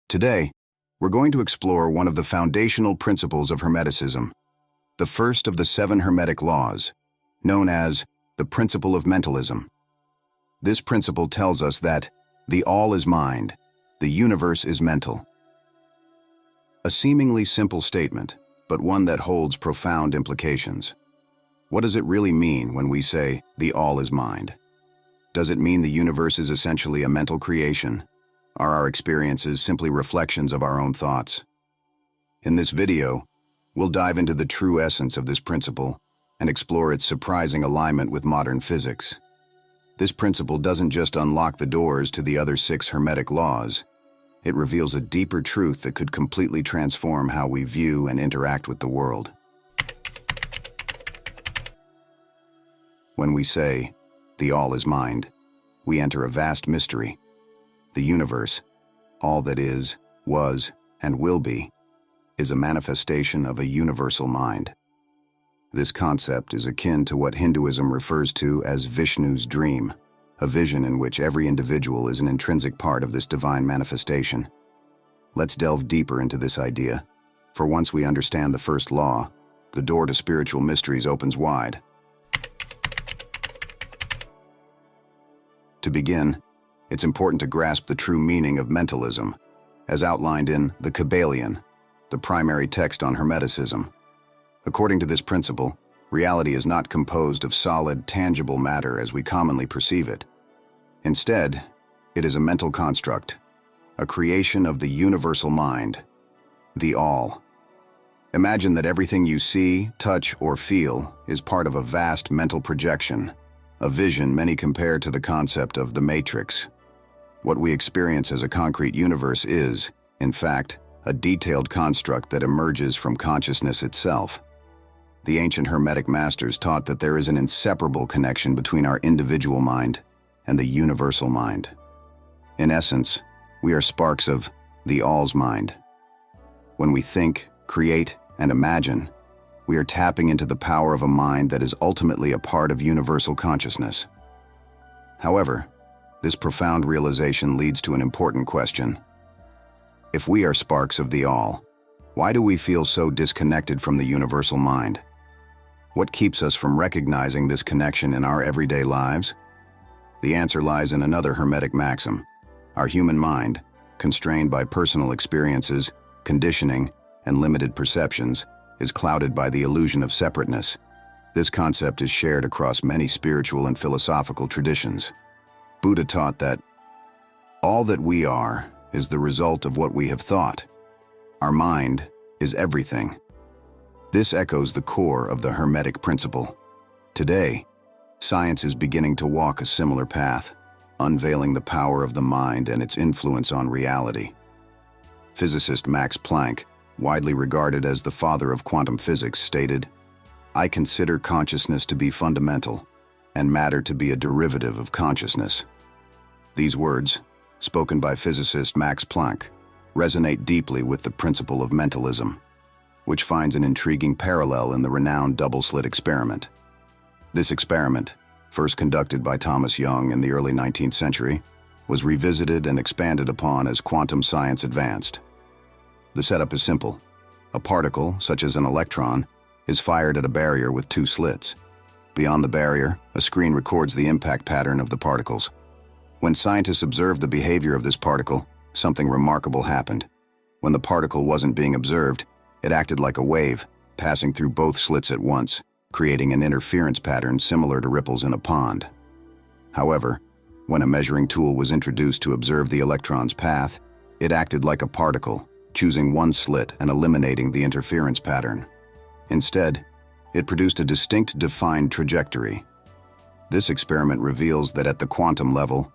Today, we're going to explore one of the foundational principles of Hermeticism, the first of the 7 Hermetic laws, known as the principle of mentalism. This principle tells us that the all is mind, the universe is mental. A seemingly simple statement, but one that holds profound implications. What does it really mean when we say the all is mind? Does it mean the universe is essentially a mental creation? Are our experiences simply reflections of our own thoughts? In this video, we'll dive into the true essence of this principle and explore its surprising alignment with modern physics. This principle doesn't just unlock the doors to the other 6 Hermetic laws. It reveals a deeper truth that could completely transform how we view and interact with the world. When we say, the all is mind, we enter a vast mystery. The universe, all that is, was, and will be, is a manifestation of a universal mind. This concept is akin to what Hinduism refers to as Vishnu's dream, a vision in which every individual is an intrinsic part of this divine manifestation. Let's delve deeper into this idea, for once we understand the first law, the door to spiritual mysteries opens wide. To begin, it's important to grasp the true meaning of mentalism, as outlined in the Kybalion, the primary text on Hermeticism. According to this principle, reality is not composed of solid, tangible matter as we commonly perceive it. Instead, it is a mental construct, a creation of the universal mind, the all. Imagine that everything you see, touch, or feel is part of a vast mental projection, a vision many compare to the concept of the Matrix. What we experience as a concrete universe is, in fact, a detailed construct that emerges from consciousness itself. The ancient Hermetic masters taught that there is an inseparable connection between our individual mind and the universal mind. In essence, we are sparks of the all's mind. When we think, create, and imagine, we are tapping into the power of a mind that is ultimately a part of universal consciousness. However, this profound realization leads to an important question. If we are sparks of the all, why do we feel so disconnected from the universal mind? What keeps us from recognizing this connection in our everyday lives? The answer lies in another Hermetic maxim. Our human mind, constrained by personal experiences, conditioning, and limited perceptions, is clouded by the illusion of separateness. This concept is shared across many spiritual and philosophical traditions. Buddha taught that all that we are is the result of what we have thought. Our mind is everything. This echoes the core of the Hermetic principle. Today, science is beginning to walk a similar path, unveiling the power of the mind and its influence on reality. Physicist Max Planck, widely regarded as the father of quantum physics, stated, "I consider consciousness to be fundamental, and matter to be a derivative of consciousness." These words, spoken by physicist Max Planck, resonate deeply with the principle of mentalism, which finds an intriguing parallel in the renowned double-slit experiment. This experiment, first conducted by Thomas Young in the early 19th century, was revisited and expanded upon as quantum science advanced. The setup is simple. A particle, such as an electron, is fired at a barrier with 2 slits. Beyond the barrier, a screen records the impact pattern of the particles. When scientists observed the behavior of this particle, something remarkable happened. When the particle wasn't being observed, it acted like a wave, passing through both slits at once, creating an interference pattern similar to ripples in a pond. However, when a measuring tool was introduced to observe the electron's path, it acted like a particle, choosing one slit and eliminating the interference pattern. Instead, it produced a distinct, defined trajectory. This experiment reveals that at the quantum level,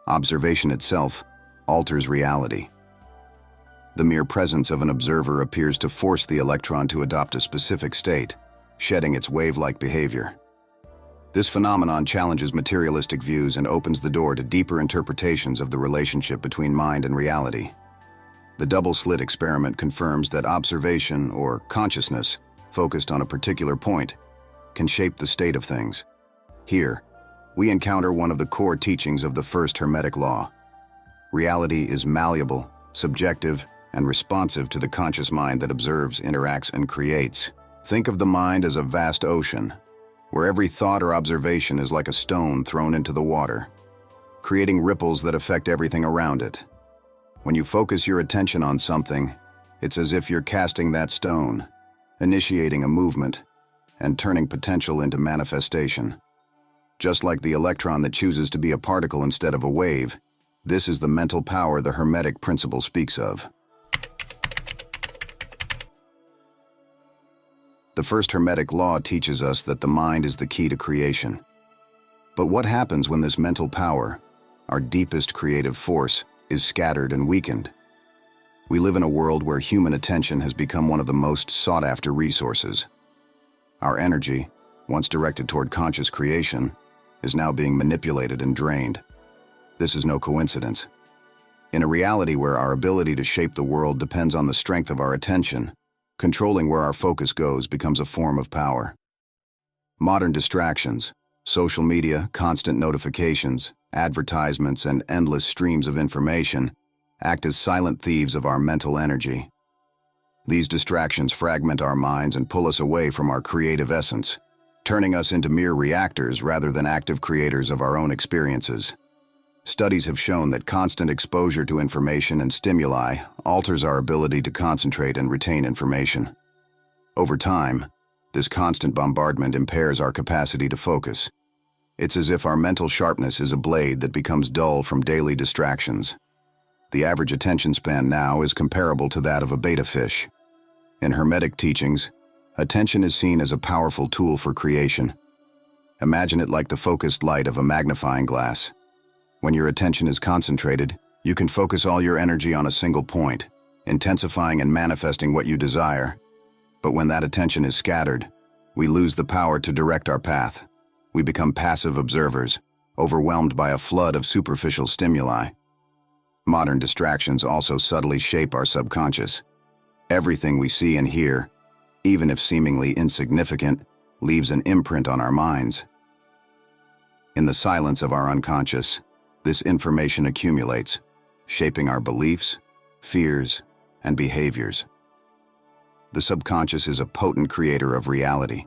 observation itself alters reality. The mere presence of an observer appears to force the electron to adopt a specific state, shedding its wave-like behavior. This phenomenon challenges materialistic views and opens the door to deeper interpretations of the relationship between mind and reality. The double-slit experiment confirms that observation, or consciousness, focused on a particular point, can shape the state of things. Here, we encounter one of the core teachings of the first Hermetic law. Reality is malleable, subjective, and responsive to the conscious mind that observes, interacts, and creates. Think of the mind as a vast ocean, where every thought or observation is like a stone thrown into the water, creating ripples that affect everything around it. When you focus your attention on something, it's as if you're casting that stone, initiating a movement, and turning potential into manifestation. Just like the electron that chooses to be a particle instead of a wave, this is the mental power the Hermetic principle speaks of. The first Hermetic law teaches us that the mind is the key to creation. But what happens when this mental power, our deepest creative force, is scattered and weakened? We live in a world where human attention has become one of the most sought-after resources. Our energy, once directed toward conscious creation, is now being manipulated and drained. This is no coincidence. In a reality where our ability to shape the world depends on the strength of our attention, controlling where our focus goes becomes a form of power. Modern distractions, social media, constant notifications, advertisements, and endless streams of information act as silent thieves of our mental energy. These distractions fragment our minds and pull us away from our creative essence, turning us into mere reactors rather than active creators of our own experiences. Studies have shown that constant exposure to information and stimuli alters our ability to concentrate and retain information. Over time, this constant bombardment impairs our capacity to focus. It's as if our mental sharpness is a blade that becomes dull from daily distractions. The average attention span now is comparable to that of a betta fish. In Hermetic teachings, attention is seen as a powerful tool for creation. Imagine it like the focused light of a magnifying glass. When your attention is concentrated, you can focus all your energy on a single point, intensifying and manifesting what you desire. But when that attention is scattered, we lose the power to direct our path. We become passive observers, overwhelmed by a flood of superficial stimuli. Modern distractions also subtly shape our subconscious. Everything we see and hear, even if seemingly insignificant, leaves an imprint on our minds. In the silence of our unconscious, this information accumulates, shaping our beliefs, fears, and behaviors. The subconscious is a potent creator of reality.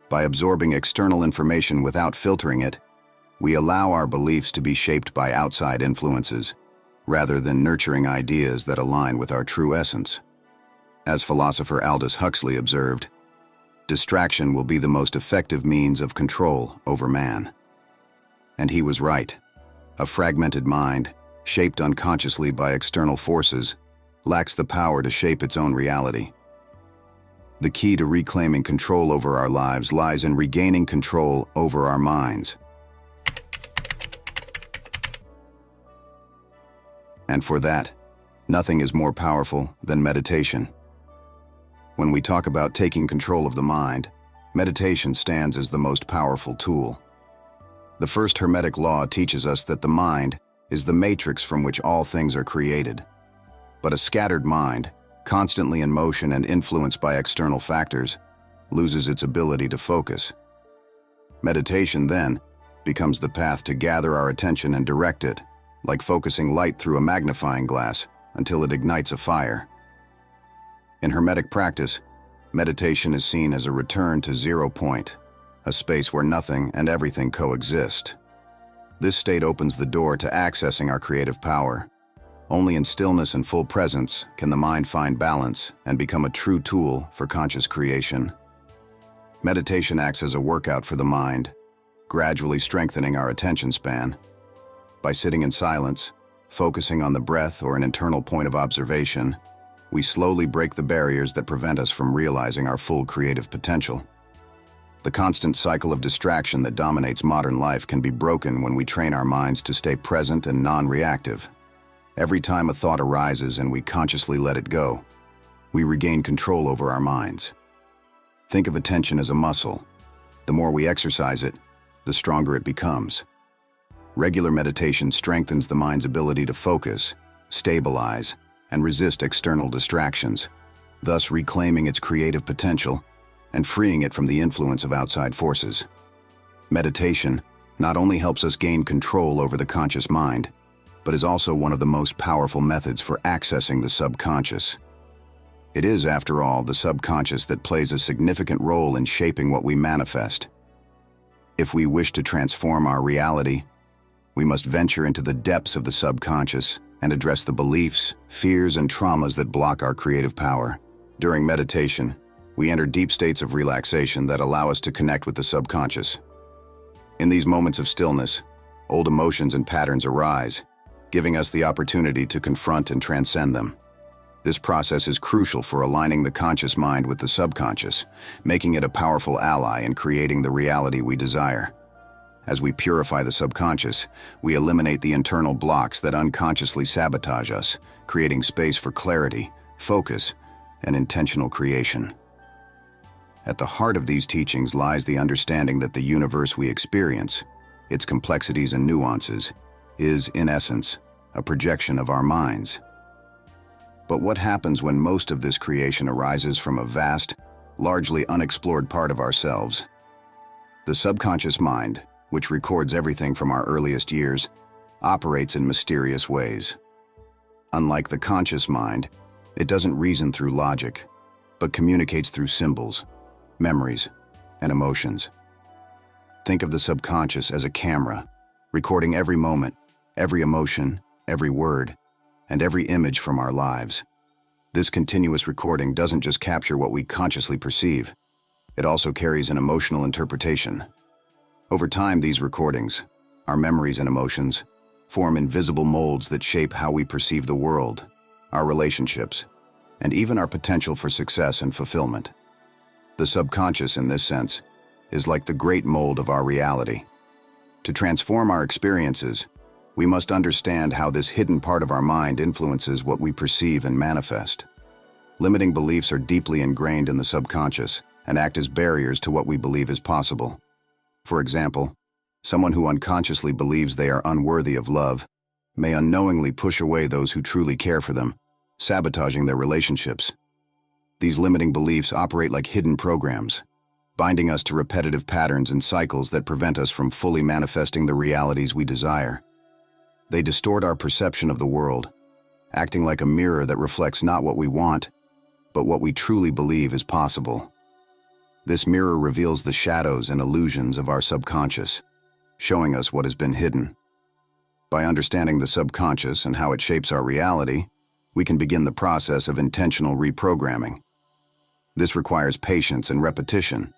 By absorbing external information without filtering it, we allow our beliefs to be shaped by outside influences, rather than nurturing ideas that align with our true essence. As philosopher Aldous Huxley observed, distraction will be the most effective means of control over man. And he was right. A fragmented mind, shaped unconsciously by external forces, lacks the power to shape its own reality. The key to reclaiming control over our lives lies in regaining control over our minds. And for that, nothing is more powerful than meditation. When we talk about taking control of the mind, meditation stands as the most powerful tool. The first Hermetic law teaches us that the mind is the matrix from which all things are created. But a scattered mind, constantly in motion and influenced by external factors, loses its ability to focus. Meditation, then, becomes the path to gather our attention and direct it, like focusing light through a magnifying glass until it ignites a fire. In Hermetic practice, meditation is seen as a return to 0 point, a space where nothing and everything coexist. This state opens the door to accessing our creative power. Only in stillness and full presence can the mind find balance and become a true tool for conscious creation. Meditation acts as a workout for the mind, gradually strengthening our attention span. By sitting in silence, focusing on the breath or an internal point of observation, we slowly break the barriers that prevent us from realizing our full creative potential. The constant cycle of distraction that dominates modern life can be broken when we train our minds to stay present and non-reactive. Every time a thought arises and we consciously let it go, we regain control over our minds. Think of attention as a muscle. The more we exercise it, the stronger it becomes. Regular meditation strengthens the mind's ability to focus, stabilize, and resist external distractions, thus reclaiming its creative potential and freeing it from the influence of outside forces. Meditation not only helps us gain control over the conscious mind, but is also one of the most powerful methods for accessing the subconscious. It is, after all, the subconscious that plays a significant role in shaping what we manifest. If we wish to transform our reality, we must venture into the depths of the subconscious and address the beliefs, fears, and traumas that block our creative power. During meditation, we enter deep states of relaxation that allow us to connect with the subconscious. In these moments of stillness, old emotions and patterns arise, giving us the opportunity to confront and transcend them. This process is crucial for aligning the conscious mind with the subconscious, making it a powerful ally in creating the reality we desire. As we purify the subconscious, we eliminate the internal blocks that unconsciously sabotage us, creating space for clarity, focus, and intentional creation. At the heart of these teachings lies the understanding that the universe we experience, its complexities and nuances, is, in essence, a projection of our minds. But what happens when most of this creation arises from a vast, largely unexplored part of ourselves? The subconscious mind, which records everything from our earliest years, operates in mysterious ways. Unlike the conscious mind, it doesn't reason through logic, but communicates through symbols, memories, and emotions. Think of the subconscious as a camera, recording every moment, every emotion, every word, and every image from our lives. This continuous recording doesn't just capture what we consciously perceive, it also carries an emotional interpretation. Over time, these recordings, our memories and emotions, form invisible molds that shape how we perceive the world, our relationships, and even our potential for success and fulfillment. The subconscious, in this sense, is like the great mold of our reality. To transform our experiences, we must understand how this hidden part of our mind influences what we perceive and manifest. Limiting beliefs are deeply ingrained in the subconscious and act as barriers to what we believe is possible. For example, someone who unconsciously believes they are unworthy of love may unknowingly push away those who truly care for them, sabotaging their relationships. These limiting beliefs operate like hidden programs, binding us to repetitive patterns and cycles that prevent us from fully manifesting the realities we desire. They distort our perception of the world, acting like a mirror that reflects not what we want, but what we truly believe is possible. This mirror reveals the shadows and illusions of our subconscious, showing us what has been hidden. By understanding the subconscious and how it shapes our reality, we can begin the process of intentional reprogramming. This requires patience and repetition,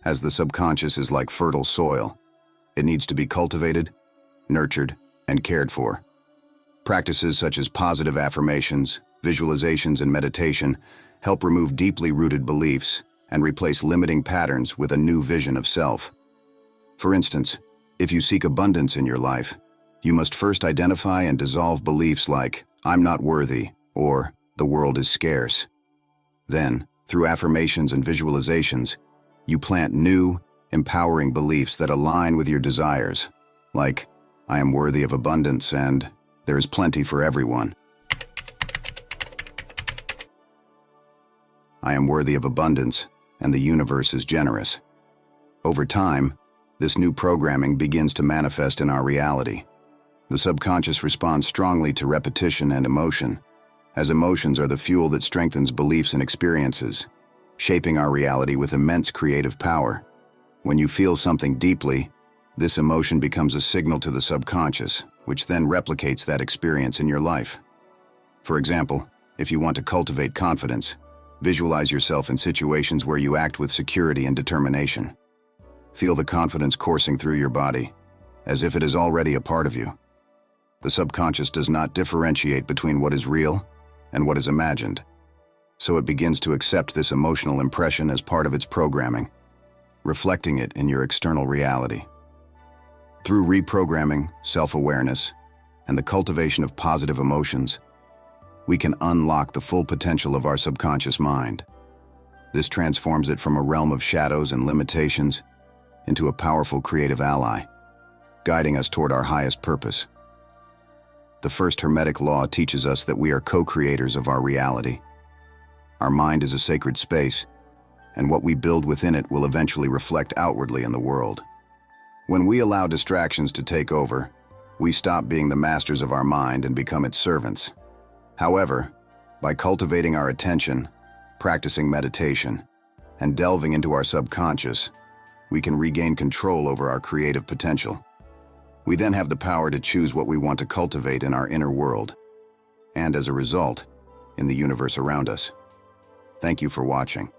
as the subconscious is like fertile soil. It needs to be cultivated, nurtured, and cared for. Practices such as positive affirmations, visualizations, and meditation help remove deeply rooted beliefs and replace limiting patterns with a new vision of self. For instance, if you seek abundance in your life, you must first identify and dissolve beliefs like, "I'm not worthy," or "the world is scarce." Then, through affirmations and visualizations, you plant new, empowering beliefs that align with your desires, like, "I am worthy of abundance," and "there is plenty for everyone." I am worthy of abundance, and the universe is generous. Over time, this new programming begins to manifest in our reality. The subconscious responds strongly to repetition and emotion, as emotions are the fuel that strengthens beliefs and experiences, shaping our reality with immense creative power. When you feel something deeply, this emotion becomes a signal to the subconscious, which then replicates that experience in your life. For example, if you want to cultivate confidence, visualize yourself in situations where you act with security and determination. Feel the confidence coursing through your body, as if it is already a part of you. The subconscious does not differentiate between what is real and what is imagined, so it begins to accept this emotional impression as part of its programming, reflecting it in your external reality. Through reprogramming, self-awareness, and the cultivation of positive emotions, we can unlock the full potential of our subconscious mind. This transforms it from a realm of shadows and limitations into a powerful creative ally, guiding us toward our highest purpose. The first Hermetic law teaches us that we are co-creators of our reality. Our mind is a sacred space, and what we build within it will eventually reflect outwardly in the world. When we allow distractions to take over, We stop being the masters of our mind and become its servants. However, by cultivating our attention, practicing meditation, and delving into our subconscious, we can regain control over our creative potential. We then have the power to choose what we want to cultivate in our inner world, and as a result, in the universe around us. Thank you for watching.